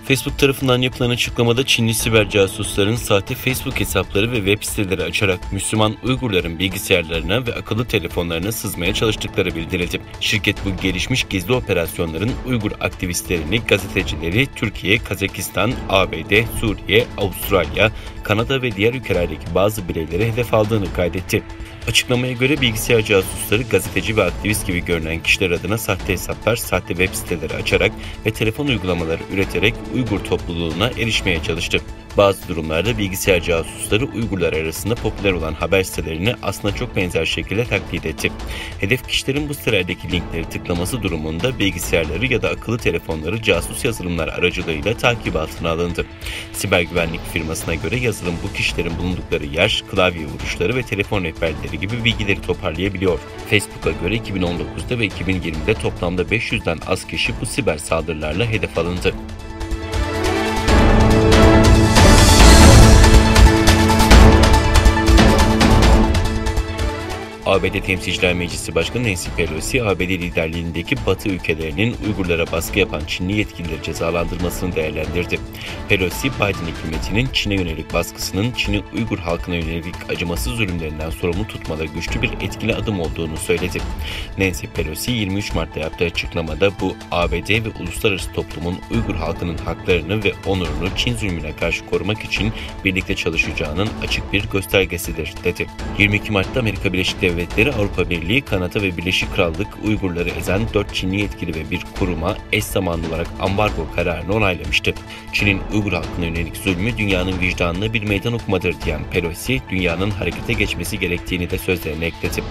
Facebook tarafından yapılan açıklamada Çinli siber casusların sahte Facebook hesapları ve web siteleri açarak Müslüman Uygurların bilgisayarlarına ve akıllı telefonlarına sızmaya çalıştıkları bildirildi. Şirket bu gelişmiş gizli operasyonların Uygur aktivistlerini, gazetecileri Türkiye, Kazakistan, ABD, Suriye, Avustralya, Kanada ve diğer ülkelerdeki bazı bireyleri hedef aldığını kaydetti. Açıklamaya göre bilgisayar casusları gazeteci ve aktivist gibi görünen kişiler adına sahte hesaplar, sahte web siteleri açarak ve telefon uygulamaları üreterek Uygur topluluğuna erişmeye çalıştı. Bazı durumlarda bilgisayar casusları Uygurlar arasında popüler olan haber sitelerini aslında çok benzer şekilde taklit etti. Hedef kişilerin bu sitelerdeki linkleri tıklaması durumunda bilgisayarları ya da akıllı telefonları casus yazılımlar aracılığıyla takip altına alındı. Siber güvenlik firmasına göre yazılım bu kişilerin bulundukları yer, klavye vuruşları ve telefon rehberleri gibi bilgileri toparlayabiliyor. Facebook'a göre 2019'da ve 2020'de toplamda 500'den az kişi bu siber saldırılarla hedef alındı. ABD Temsilciler Meclisi Başkanı Nancy Pelosi, ABD liderliğindeki Batı ülkelerinin Uygurlara baskı yapan Çinli yetkilileri cezalandırmasını değerlendirdi. Pelosi, Biden hükümetinin Çin'e yönelik baskısının Çin'in Uygur halkına yönelik acımasız zulümlerinden sorumlu tutmada güçlü bir etkili adım olduğunu söyledi. Nancy Pelosi, 23 Mart'ta yaptığı açıklamada bu ABD ve uluslararası toplumun Uygur halkının haklarını ve onurunu Çin zulmüne karşı korumak için birlikte çalışacağının açık bir göstergesidir, dedi. 22 Mart'ta Amerika Birleşik Devletleri, Avrupa Birliği, Kanada ve Birleşik Krallık Uygurları ezen 4 Çinli yetkili ve bir kuruma eş zamanlı olarak ambargo kararını onaylamıştı. Çin'in Uygur halkına yönelik zulmü dünyanın vicdanına bir meydan okumadır diyen Pelosi, dünyanın harekete geçmesi gerektiğini de sözlerine ekledi.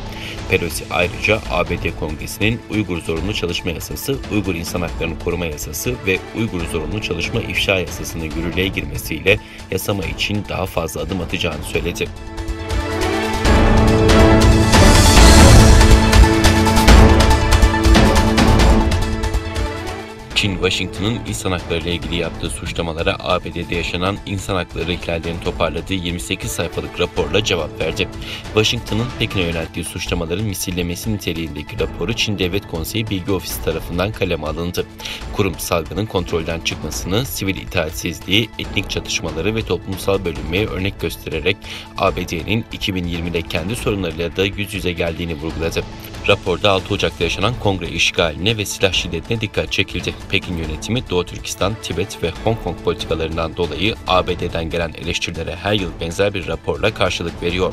Pelosi ayrıca ABD Kongresi'nin Uygur Zorunlu Çalışma Yasası, Uygur İnsan Haklarını Koruma Yasası ve Uygur Zorunlu Çalışma İfşa Yasası'nın yürürlüğe girmesiyle yasama için daha fazla adım atacağını söyledi. Çin, Washington'ın insan hakları ile ilgili yaptığı suçlamalara ABD'de yaşanan insan hakları ihlallerini toparladığı 28 sayfalık raporla cevap verdi. Washington'ın Pekin'e yönelttiği suçlamaların misillemesi niteliğindeki raporu Çin Devlet Konseyi Bilgi Ofisi tarafından kaleme alındı. Kurum salgının kontrolden çıkmasını, sivil itaatsizliği, etnik çatışmaları ve toplumsal bölünmeye örnek göstererek ABD'nin 2020'de kendi sorunlarıyla da yüz yüze geldiğini vurguladı. Raporda 6 Ocak'ta yaşanan kongre işgaline ve silah şiddetine dikkat çekildi. Pekin yönetimi Doğu Türkistan, Tibet ve Hong Kong politikalarından dolayı ABD'den gelen eleştirilere her yıl benzer bir raporla karşılık veriyor.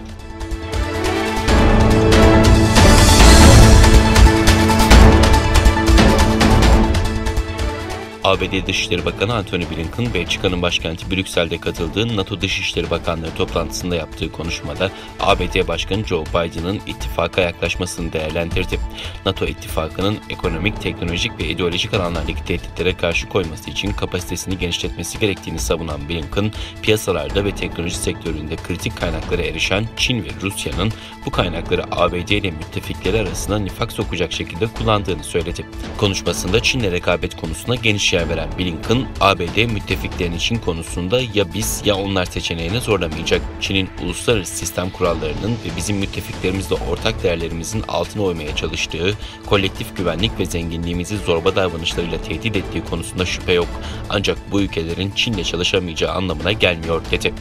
ABD Dışişleri Bakanı Antony Blinken, Belçika'nın başkenti Brüksel'de katıldığı NATO Dışişleri Bakanları toplantısında yaptığı konuşmada ABD Başkanı Joe Biden'ın ittifaka yaklaşmasını değerlendirdi. NATO ittifakının ekonomik, teknolojik ve ideolojik alanlardaki tehditlere karşı koyması için kapasitesini genişletmesi gerektiğini savunan Blinken, piyasalarda ve teknoloji sektöründe kritik kaynaklara erişen Çin ve Rusya'nın bu kaynakları ABD ile müttefikleri arasında nifak sokacak şekilde kullandığını söyledi. Konuşmasında Çin'le rekabet konusuna geniş yer veren Blinken, ABD müttefiklerin Çin konusunda ya biz ya onlar seçeneğine zorlamayacak. Çin'in uluslararası sistem kurallarının ve bizim müttefiklerimizle ortak değerlerimizin altına oymaya çalıştığı, kolektif güvenlik ve zenginliğimizi zorba davranışlarıyla tehdit ettiği konusunda şüphe yok. Ancak bu ülkelerin Çin'le çalışamayacağı anlamına gelmiyor, dedi.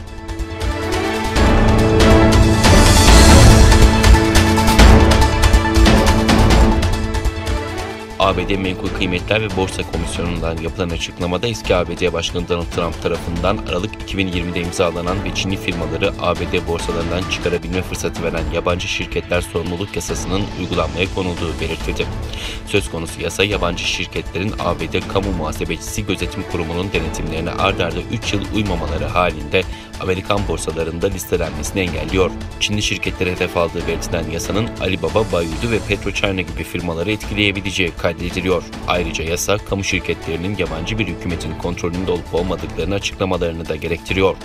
ABD Menkul Kıymetler ve Borsa Komisyonu'ndan yapılan açıklamada eski ABD Başkanı Donald Trump tarafından Aralık 2020'de imzalanan ve Çinli firmaları ABD borsalarından çıkarabilme fırsatı veren yabancı şirketler sorumluluk yasasının uygulanmaya konulduğu belirtildi. Söz konusu yasa yabancı şirketlerin ABD Kamu Muhasebecisi Gözetim Kurumu'nun denetimlerine ard arda 3 yıl uymamaları halinde Amerikan borsalarında listelenmesini engelliyor. Çinli şirketlere hedef aldığı belirtilen yasanın Alibaba, Baidu ve PetroChina gibi firmaları etkileyebileceği kaydediliyor. Ayrıca yasa, kamu şirketlerinin yabancı bir hükümetin kontrolünde olup olmadıklarını açıklamalarını da gerektiriyor.